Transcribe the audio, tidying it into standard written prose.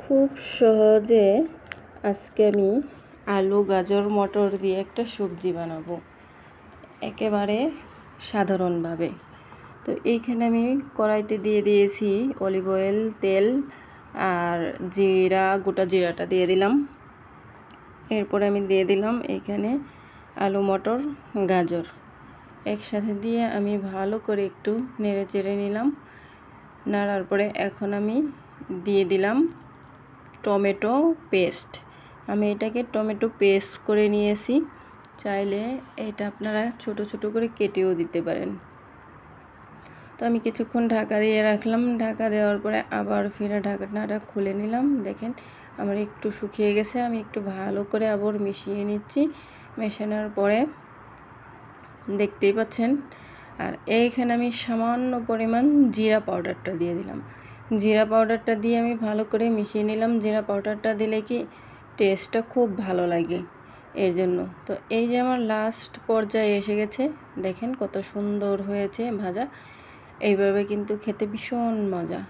খুব সহজে আজকে আমি আলু গাজর মটর দিয়ে একটা সবজি বানাবো একেবারে সাধারণভাবে। তো এইখানে আমি কড়াইতে দিয়ে দিয়েছি অলিভ অয়েল, তেল আর জিরা, গোটা জিরাটা দিয়ে দিলাম। এরপরে আমি দিয়ে দিলাম এইখানে আলু, মটর, গাজর একসাথে দিয়ে আমি ভালো করে একটু নেড়ে চেড়ে নিলাম। নাড়ার পরে এখন আমি দিয়ে দিলাম টমেটো পেস্ট। আমি এটাকে টমেটো পেস্ট করে নিয়েছি, চাইলে এটা আপনারা ছোট ছোট করে কেটেও দিতে পারেন। তো আমি কিছুক্ষণ ঢাকা দিয়ে রাখলাম। ঢাকা দেওয়ার পরে আবার ফিরে ঢাকনাটা খুলে নিলাম। দেখেন আমার একটু শুকিয়ে গেছে। আমি একটু ভালো করে আবার মিশিয়ে নিচ্ছি। মেশানোর পরে দেখতেই পাচ্ছেন। আর এইখানে আমি সামান্য পরিমাণ জিরা পাউডারটা দিয়ে দিলাম। জিরা পাউডারটা দিয়ে আমি ভালো করে মিশিয়ে নিলাম। জিরা পাউডারটা দিলে কি টেস্টটা খুব ভালো লাগে, এর জন্য। তো এই যে আমার লাস্ট পর্যায়ে এসে গেছে, দেখেন কত সুন্দর হয়েছে ভাজা। এইভাবে কিন্তু খেতে ভীষণ মজা।